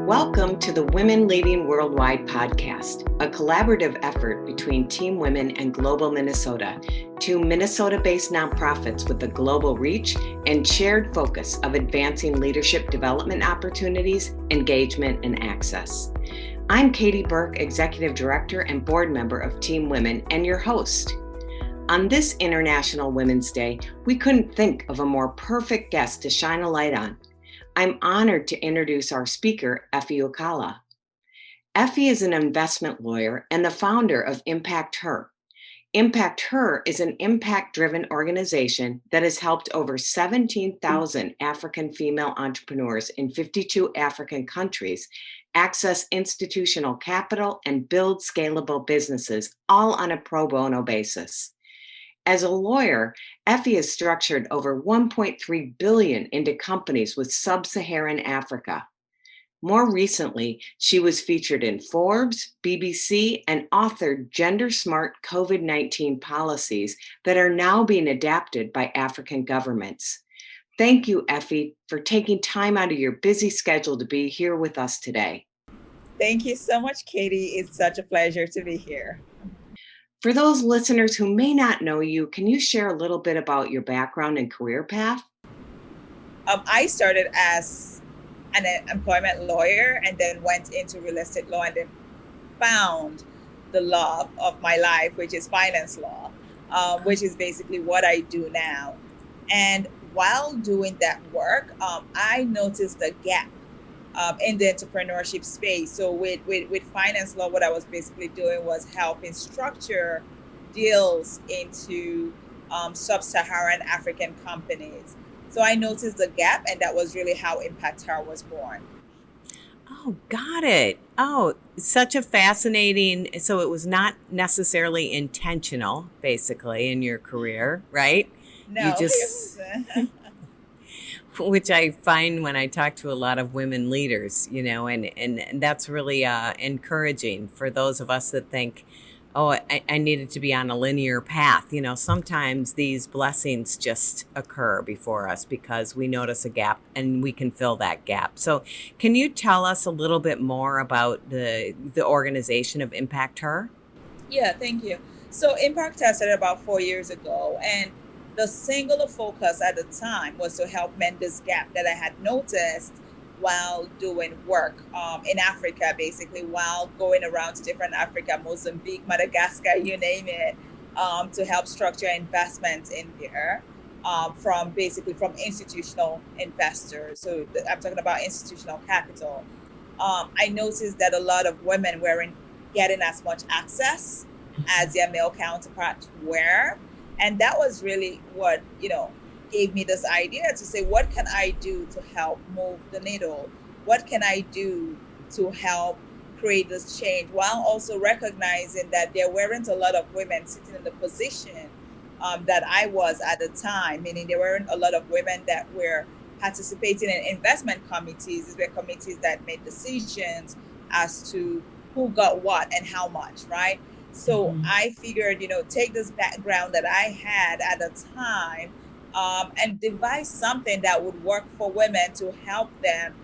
Welcome to the Women Leading Worldwide podcast, a collaborative effort between TeamWomen and Global Minnesota, two Minnesota-based nonprofits with a global reach and shared focus of advancing leadership development opportunities, engagement, and access. I'm Katy Burke, Executive Director and Board Member of TeamWomen, and your host. On this International Women's Day, we couldn't think of a more perfect guest to shine a light on. I'm honored to introduce our speaker, Efe Ukala. Effie is an investment lawyer and the founder of ImpactHER. ImpactHER is an impact-driven organization that has helped over 17,000 African female entrepreneurs in 52 African countries access institutional capital and build scalable businesses, all on a pro bono basis. As a lawyer, Effie has structured over $1.3 billion into companies with Sub-Saharan Africa. More recently, she was featured in Forbes, BBC, and authored gender-smart COVID-19 policies that are now being adapted by African governments. Thank you, Effie, for taking time out of your busy schedule to be here with us today. Thank you so much, Katy. It's such a pleasure to be here. For those listeners who may not know you, can you share a little bit about your background and career path? I started as an employment lawyer and then went into real estate law and then found the love of my life, which is finance law, which is basically what I do now. And while doing that work, I noticed a gap in the entrepreneurship space. So with finance law, what I was basically doing was helping structure deals into Sub-Saharan African companies. So I noticed the gap, and that was really how ImpactHER was born. Oh, got it. Oh, such a fascinating, so it was not necessarily intentional, basically, in your career, right? No, it wasn't. Which I find when I talk to a lot of women leaders, and that's really encouraging for those of us that think, oh, I needed to be on a linear path. Sometimes these blessings just occur before us because we notice a gap and we can fill that gap. So can you tell us a little bit more about the organization of ImpactHER? Yeah, thank you. So ImpactHER started about 4 years ago, and the singular focus at the time was to help mend this gap that I had noticed while doing work in Africa, basically, while going around to different Africa, Mozambique, Madagascar, you name it, to help structure investments in there from institutional investors. So I'm talking about institutional capital. I noticed that a lot of women weren't getting as much access as their male counterparts were. And that was really what, gave me this idea to say, what can I do to help move the needle? What can I do to help create this change, while also recognizing that there weren't a lot of women sitting in the position that I was at the time, meaning there weren't a lot of women that were participating in investment committees. These were committees that made decisions as to who got what and how much, right? So I figured, take this background that I had at the time and devise something that would work for women to help them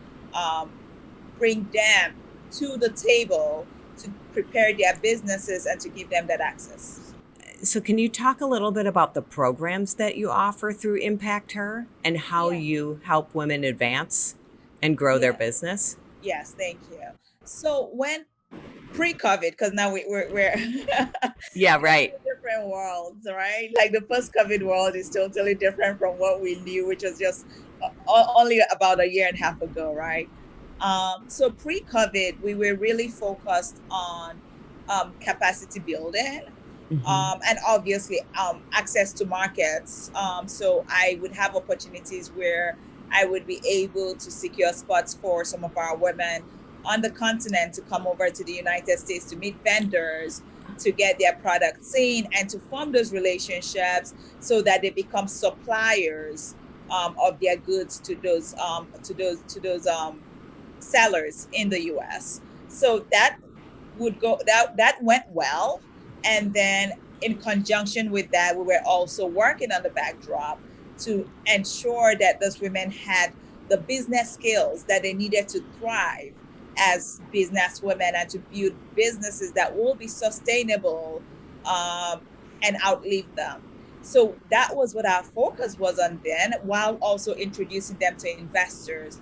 bring them to the table to prepare their businesses and to give them that access. So can you talk a little bit about the programs that you offer through ImpactHER and how you help women advance and grow their business? Yes, thank you. So when pre-COVID, because now we're yeah, right, different worlds, right? Like the post-COVID world is totally different from what we knew, which was just only about a year and a half ago, right? So pre-COVID, we were really focused on capacity building, and obviously access to markets. So I would have opportunities where I would be able to secure spots for some of our women on the continent to come over to the United States to meet vendors, to get their products seen, and to form those relationships so that they become suppliers of their goods to those sellers in the U.S. So that went well, and then in conjunction with that, we were also working on the backdrop to ensure that those women had the business skills that they needed to thrive as business women and to build businesses that will be sustainable and outlive them. So that was what our focus was on then, while also introducing them to investors.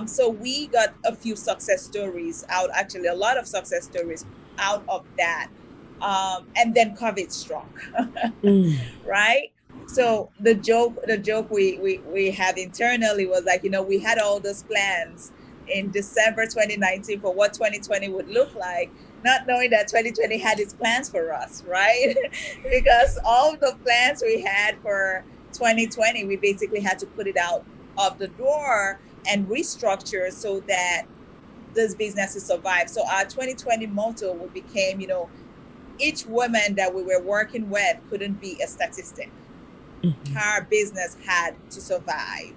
So we got a few success stories out, actually a lot of success stories out of that. And then COVID struck, right? So the joke we had internally was like, we had all those plans in December 2019 for what 2020 would look like, not knowing that 2020 had its plans for us, right? Because all the plans we had for 2020, we basically had to put it out of the door and restructure so that those businesses survive. So our 2020 motto became, each woman that we were working with couldn't be a statistic. Her business had to survive.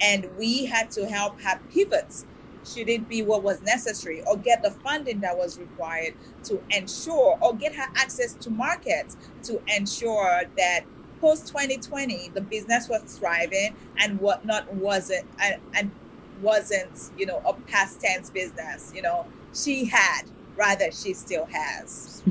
And we had to help her pivot should it be what was necessary, or get the funding that was required to ensure, or get her access to markets to ensure that post 2020 the business was thriving and whatnot wasn't and wasn't a past tense business. She still has.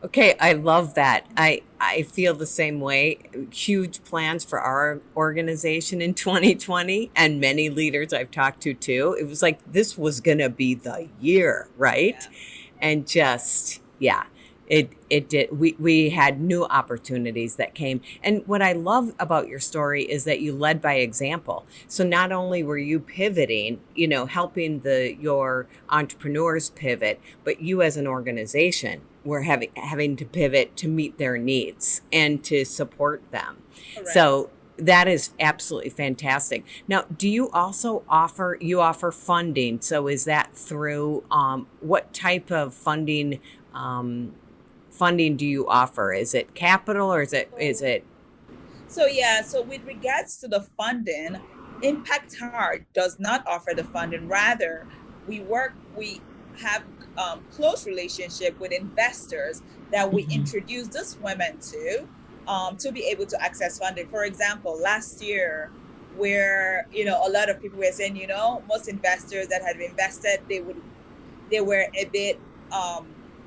Okay, I love that. I feel the same way. Huge plans for our organization in 2020, and many leaders I've talked to too. It was like this was going to be the year, right? Yeah. And just, yeah, it did. We had new opportunities that came. And what I love about your story is that you led by example. So not only were you pivoting, helping your entrepreneurs pivot, but you as an organization were having to pivot to meet their needs and to support them. Correct. So that is absolutely fantastic. Now, do you also offer funding? So is that through what type of funding do you offer? Is it capital or is it? So with regards to the funding, ImpactHER does not offer the funding. Rather, we have close relationship with investors that we introduce these women to be able to access funding. For example, last year, where a lot of people were saying, most investors that had invested, they were a bit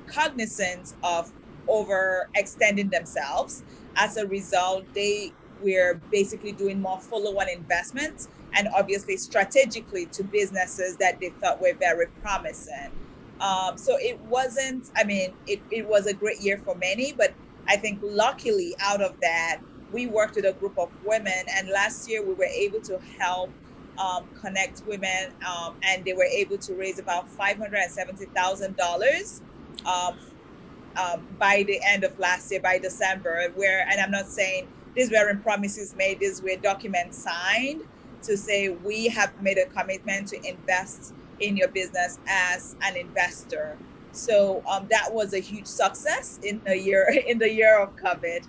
cognizant of overextending themselves. As a result, they were basically doing more follow-on investments, and obviously strategically to businesses that they thought were very promising. So it wasn't, it was a great year for many, but I think luckily out of that, we worked with a group of women, and last year we were able to help connect women, and they were able to raise about $570,000 by the end of last year, by December, and I'm not saying these weren't promises made, these were documents signed to say we have made a commitment to invest in your business as an investor. So that was a huge success in the year of COVID.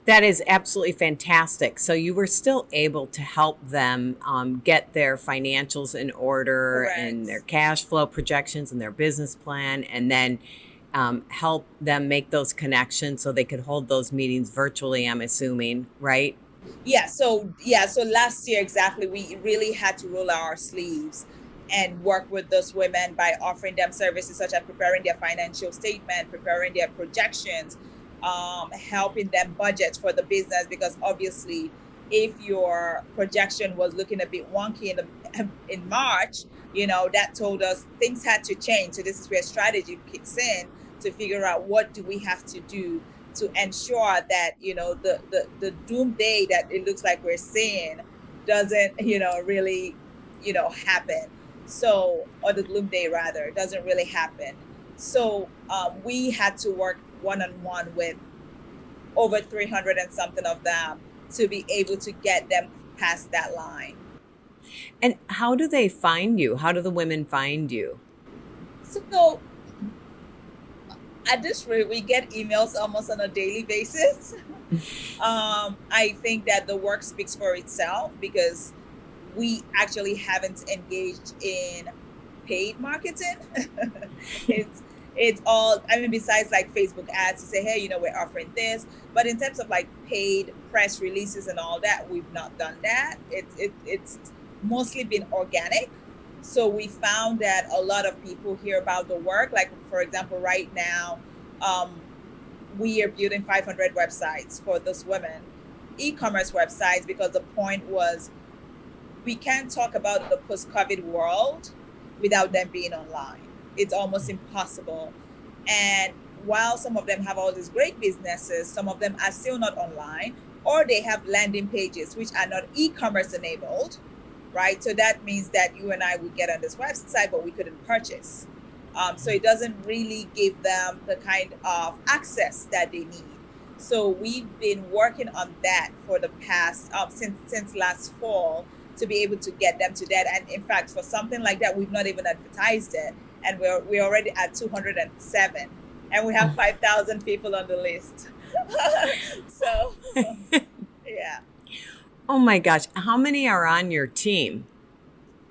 That is absolutely fantastic. So you were still able to help them get their financials in order. Correct. And their cash flow projections and their business plan, and then help them make those connections so they could hold those meetings virtually, I'm assuming, right? Yeah. So last year, exactly, we really had to roll our sleeves and work with those women by offering them services such as preparing their financial statement, preparing their projections, helping them budget for the business, because obviously if your projection was looking a bit wonky in March, that told us things had to change. So this is where strategy kicks in to figure out what do we have to do to ensure that the doomsday that it looks like we're seeing doesn't really happen. So, or the doomsday rather doesn't really happen. So we had to work one-on-one with over 300 and something of them to be able to get them past that line. And how do they find you? How do the women find you? So at this rate, we get emails almost on a daily basis. I think that the work speaks for itself, because we actually haven't engaged in paid marketing. It's all, besides like Facebook ads to say, hey, we're offering this. But in terms of like paid press releases and all that, we've not done that. It's mostly been organic. So we found that a lot of people hear about the work. Like, for example, right now, we are building 500 websites for those women, e-commerce websites, because the point was we can't talk about the post-COVID world without them being online. It's almost impossible. And while some of them have all these great businesses, some of them are still not online, or they have landing pages which are not e-commerce enabled, right? So that means that you and I would get on this website, but we couldn't purchase. So it doesn't really give them the kind of access that they need. So we've been working on that for the past since last fall, to be able to get them to that. And in fact, for something like that, we've not even advertised it, and we're already at 207, and we have 5,000 people on the list. So yeah. Oh my gosh. How many are on your team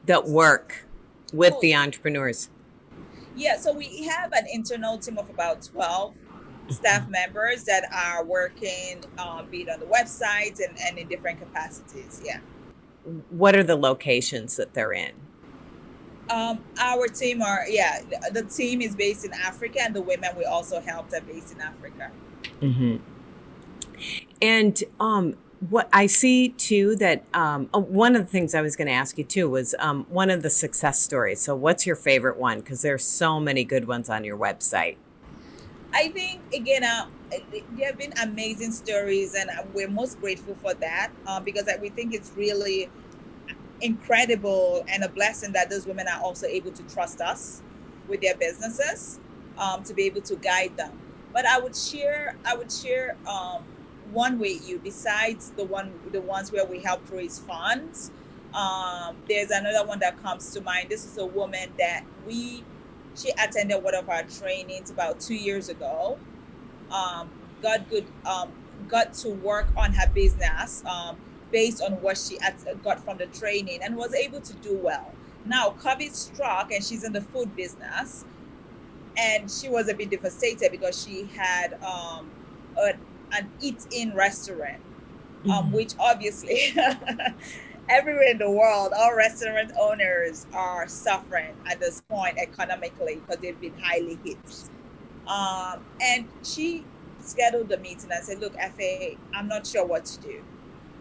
that work with the entrepreneurs? Yeah, so we have an internal team of about 12 staff members that are working, be it on the website and in different capacities. Yeah. What are the locations that they're in? Our team the team is based in Africa, and the women we also helped are based in Africa. Mm-hmm. And what I see too, that one of the things I was going to ask you too was one of the success stories. So what's your favorite one? Because there's so many good ones on your website. I think, again, there have been amazing stories, and we're most grateful for that, because we think it's really incredible and a blessing that those women are also able to trust us with their businesses, to be able to guide them. But I would share one with you, besides the ones where we help raise funds. There's another one that comes to mind. This is a woman that she attended one of our trainings about 2 years ago. Got to work on her business based on what she got from the training, and was able to do well. Now COVID struck, and she's in the food business, and she was a bit devastated because she had an eat-in restaurant, which obviously everywhere in the world, all restaurant owners are suffering at this point economically because they've been highly hit. And she scheduled the meeting and said, "Look, Efe, I'm not sure what to do."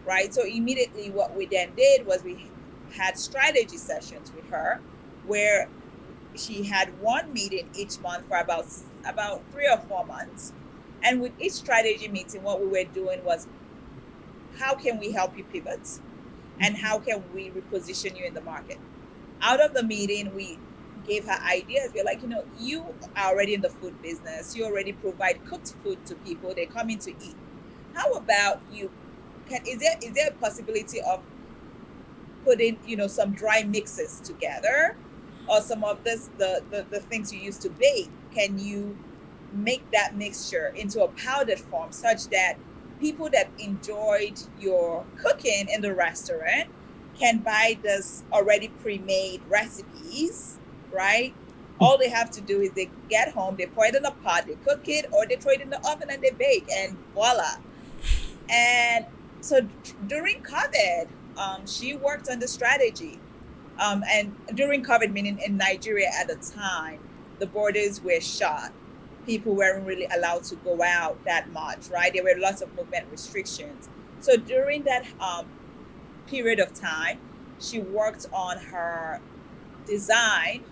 Right? So immediately what we then did was we had strategy sessions with her, where she had one meeting each month for about 3 or 4 months. And with each strategy meeting, what we were doing was, how can we help you pivot? And how can we reposition you in the market? Out of the meeting, we gave her ideas. We're like, you are already in the food business. You already provide cooked food to people. They come in to eat. How about you? Is there a possibility of putting, some dry mixes together, or some of the things you used to bake? Can you make that mixture into a powdered form, such that people that enjoyed your cooking in the restaurant can buy this already pre-made recipes, right? All they have to do is they get home, they pour it in a pot, they cook it, or they throw it in the oven and they bake, and voila. And so during COVID, she worked on the strategy. And during COVID, meaning in Nigeria at the time, the borders were shut. People weren't really allowed to go out that much, right? There were lots of movement restrictions. So during that period of time, she worked on her design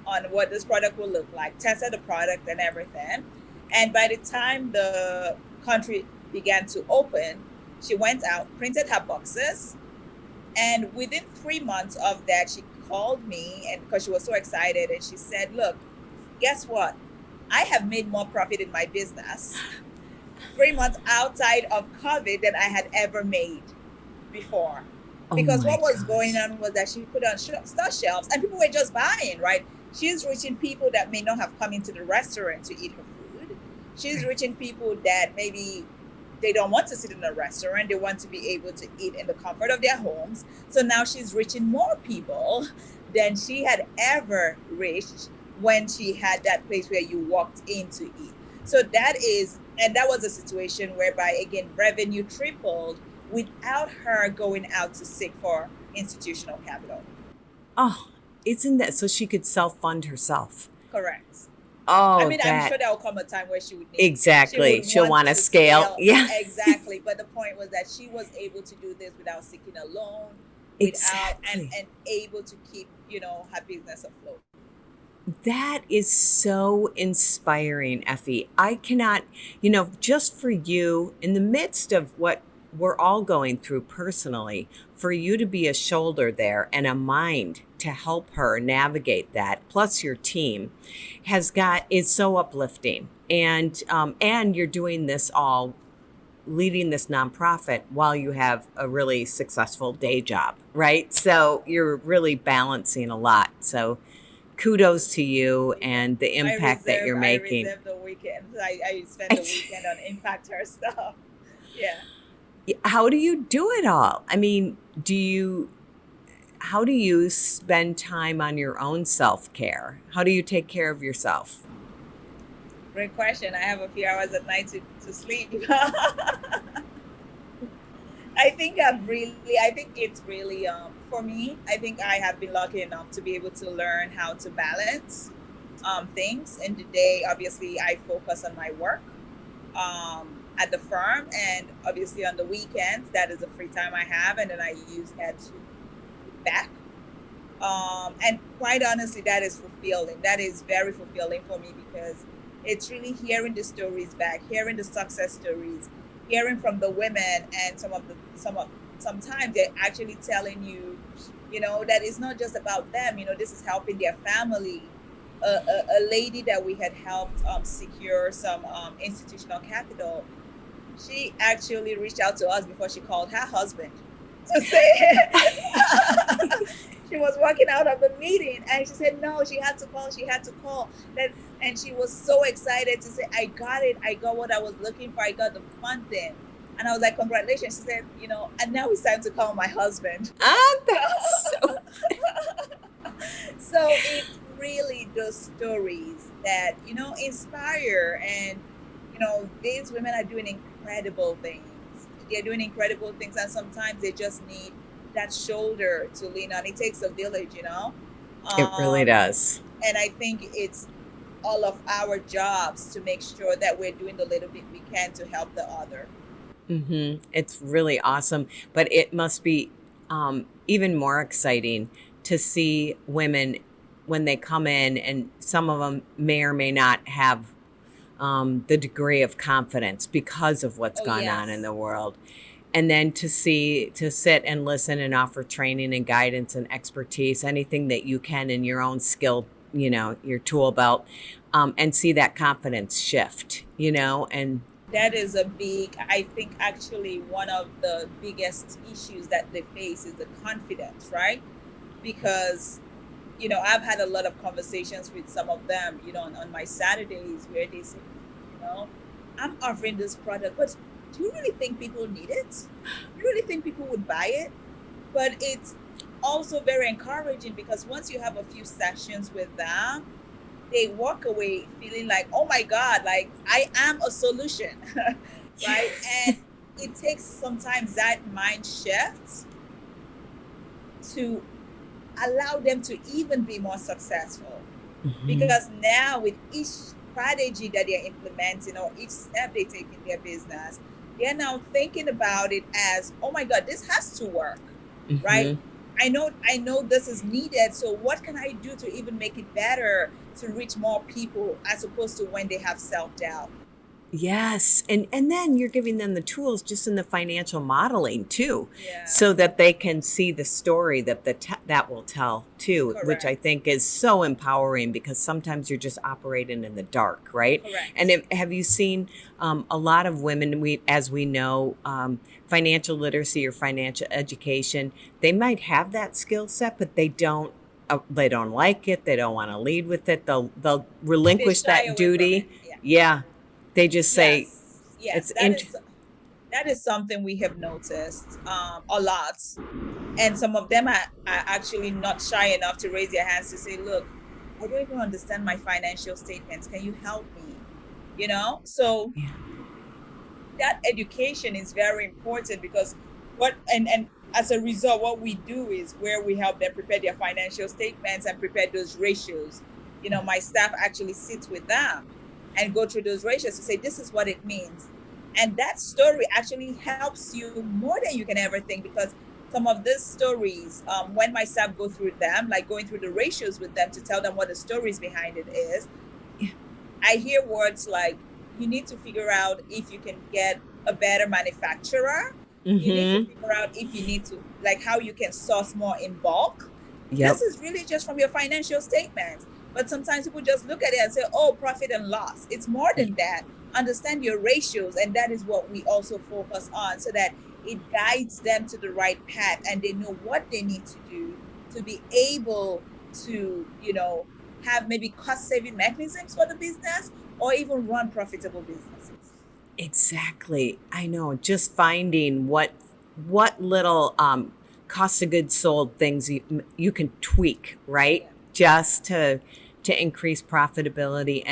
on what this product will look like, tested the product and everything. And by the time the country began to open, she went out, printed her boxes, and within 3 months of that, she called me, and because she was so excited, and she said, "Look, guess what? I have made more profit in my business 3 months outside of COVID than I had ever made before." Because what was going on was that she put on store shelves, and people were just buying, right? She's reaching people that may not have come into the restaurant to eat her food. She's reaching people that maybe they don't want to sit in a restaurant. They want to be able to eat in the comfort of their homes. So now she's reaching more people than she had ever reached when she had that place where you walked in to eat. So that was a situation whereby, again, revenue tripled without her going out to seek for institutional capital. Oh, Isn't that so she could self-fund herself? Correct. I Oh, mean, I'm sure that there will come a time where she exactly. would She'll want want to to scale. scale. Yeah, Exactly. But the point was that she was able to do this without seeking a loan, without, exactly. and able to keep, her business afloat. That is so inspiring, Effie. I cannot, just for you, in the midst of what we're all going through personally, for you to be a shoulder there and a mind to help her navigate that, plus your team, is so uplifting. And you're doing this all, leading this nonprofit while you have a really successful day job, right? So you're really balancing a lot. So kudos to you and the impact that you're I making. reserve the weekend. I spend the weekend on ImpactHER stuff. Yeah. How do you do it all? I mean, how do you spend time on your own self-care? How do you take care of yourself? Great question. I have a few hours at night to sleep. I think it's really, for me, I think I have been lucky enough to be able to learn how to balance things. In the day, obviously, I focus on my work at the firm, and obviously on the weekends, that is the free time I have, and then I use that to give back. And quite honestly, that is fulfilling. That is very fulfilling for me because it's really hearing the stories back, hearing the success stories, hearing from the women, and sometimes they're actually telling you, that it's not just about them. This is helping their family. A lady that we had helped secure some institutional capital, she actually reached out to us before she called her husband to say she was walking out of the meeting and she said no, she had to call that. And she was so excited to say, I got it, I got what I was looking for, I got the funding. And I was like, congratulations. She said, and now it's time to call my husband. That's so So it's really those stories that inspire. And these women are doing incredible things. They're doing incredible things, and sometimes they just need that shoulder to lean on. It takes a village. it really does. And I think it's all of our jobs to make sure that we're doing the little bit we can to help the other. It's really awesome, but it must be even more exciting to see women when they come in, and some of them may or may not have the degree of confidence because of what's gone on in the world. And then to sit and listen and offer training and guidance and expertise, anything that you can in your own skill, your tool belt, and see that confidence shift, and that is I think actually one of the biggest issues that they face is the confidence, right? Because, I've had a lot of conversations with some of them, on my Saturdays where they say, I'm offering this product, but do you really think people need it? Do you really think people would buy it? But it's also very encouraging because once you have a few sessions with them, they walk away feeling like, oh my God, like I am a solution, right? And it takes sometimes that mind shift to allow them to even be more successful. Because now with each strategy that they're implementing or each step they take in their business, they're now thinking about it as, oh my God, this has to work, right? I know this is needed. So what can I do to even make it better to reach more people as opposed to when they have self-doubt? Yes. And then you're giving them the tools just in the financial modeling too, so that they can see the story that that will tell too. Correct. Which I think is so empowering because sometimes you're just operating in the dark, right? Correct. And have you seen a lot of women, as we know, financial literacy or financial education, they might have that skill set, but they don't like it. They don't want to lead with it. They'll relinquish that duty. Yeah. They just say, yes, that is something we have noticed a lot. And some of them are actually not shy enough to raise their hands to say, look, I don't even understand my financial statements. Can you help me? So that education is very important because and as a result, what we do is where we help them prepare their financial statements and prepare those ratios. My staff actually sits with them and go through those ratios to say, this is what it means. And that story actually helps you more than you can ever think, because some of these stories, when my staff go through them, like going through the ratios with them to tell them what the stories behind it is, I hear words like, you need to figure out if you can get a better manufacturer. You need to figure out if you need to, like, how you can source more in bulk. Yep. This is really just from your financial statements. But sometimes people just look at it and say, oh, profit and loss. It's more than that. Understand your ratios. And that is what we also focus on, so that it guides them to the right path and they know what they need to do to be able to, have maybe cost saving mechanisms for the business, or even run profitable businesses. Exactly. I know. Just finding what little cost of goods sold things you can tweak, right? Yeah. Just to increase profitability,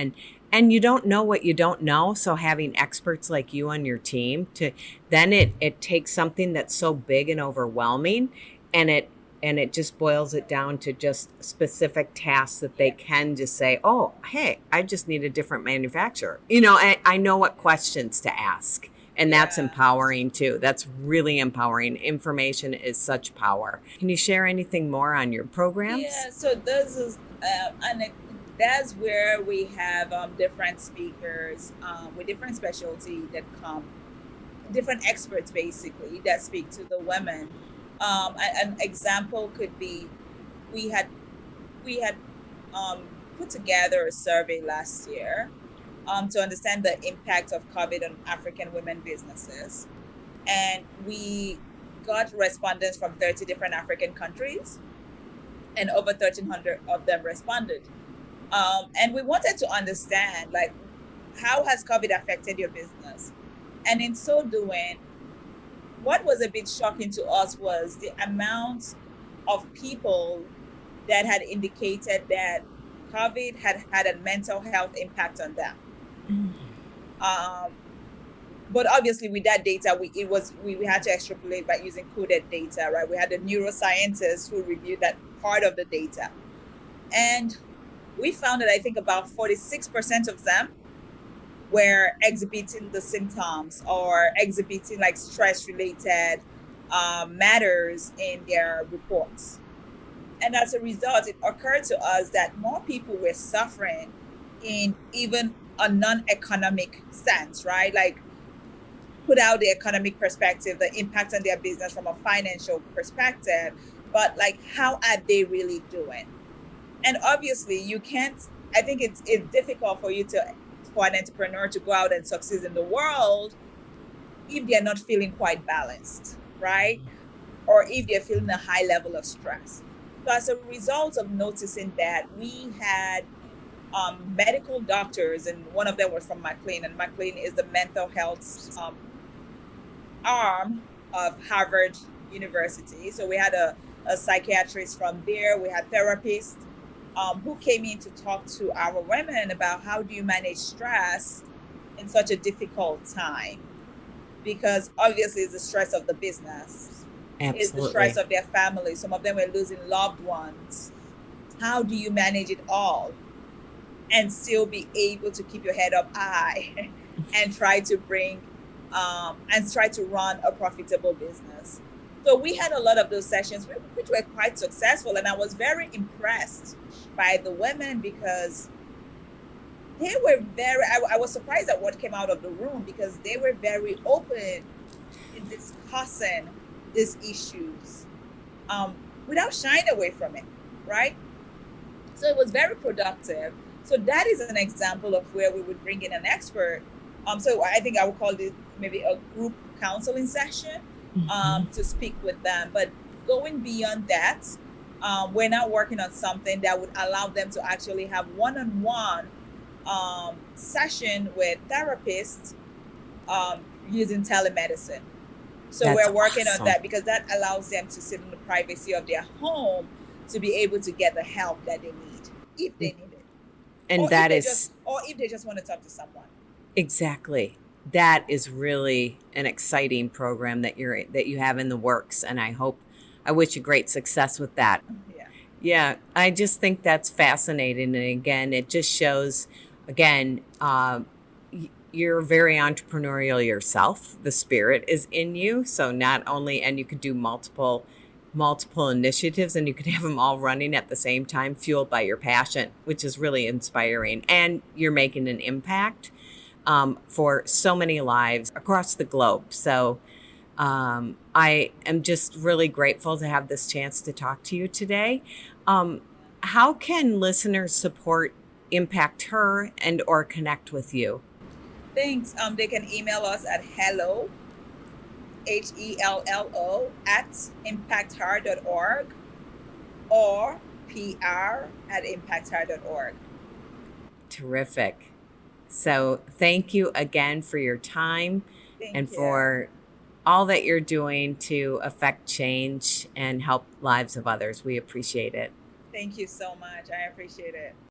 and you don't know what you don't know. So having experts like you on your team then it takes something that's so big and overwhelming, and it just boils it down to just specific tasks that they can just say, oh, hey, I just need a different manufacturer. I know what questions to ask. And that's empowering too. That's really empowering. Information is such power. Can you share anything more on your programs? Yeah, so this is, that's where we have different speakers with different specialty that come, different experts basically that speak to the women. An example could be, we had put together a survey last year to understand the impact of COVID on African women businesses. And we got respondents from 30 different African countries, and over 1,300 of them responded. And we wanted to understand, like, how has COVID affected your business? And in so doing, what was a bit shocking to us was the amount of people that had indicated that COVID had a mental health impact on them. But obviously with that data, we had to extrapolate by using coded data, right? We had the neuroscientists who reviewed that part of the data. And we found that I think about 46% of them were exhibiting the symptoms or exhibiting like stress-related matters in their reports. And as a result, it occurred to us that more people were suffering in even a non-economic sense, right? Like, put out the economic perspective, the impact on their business from a financial perspective, but like, how are they really doing? And obviously you can't, I think it's difficult for an entrepreneur to go out and succeed in the world if they're not feeling quite balanced, right? Or if they're feeling a high level of stress. So as a result of noticing that, we had medical doctors, and one of them was from McLean, and McLean is the mental health arm of Harvard University. So we had a psychiatrist from there. We had therapists who came in to talk to our women about how do you manage stress in such a difficult time, because obviously it's the stress of the business. Absolutely. It's the stress of their family. Some of them were losing loved ones. How do you manage it all and still be able to keep your head up high and try to run a profitable business? So we had a lot of those sessions which were quite successful, and I was very impressed by the women because they were I was surprised at what came out of the room, because they were very open in discussing these issues without shying away from it, right? So it was very productive. So that is an example of where we would bring in an expert. So I think I would call this maybe a group counseling session to speak with them. But going beyond that, we're now working on something that would allow them to actually have one-on-one session with therapists using telemedicine. So we're working on that, because that allows them to sit in the privacy of their home to be able to get the help that they need, if they need it. And or if they just want to talk to someone. Exactly. that is really an exciting program that you have in the works, and I wish you great success with that. Yeah. Yeah, I just think that's fascinating, and again, it just shows, again, you're very entrepreneurial yourself. The spirit is in you, so not only, and you could do multiple initiatives, and you could have them all running at the same time, fueled by your passion, which is really inspiring, and you're making an impact for so many lives across the globe. So I am just really grateful to have this chance to talk to you today. How can listeners support ImpactHER and or connect with you? Thanks. They can email us at hello, HELLO, at impacther.org or PR@impacther.org. Terrific. So thank you again for your time and for all that you're doing to affect change and help lives of others. We appreciate it. Thank you so much. I appreciate it.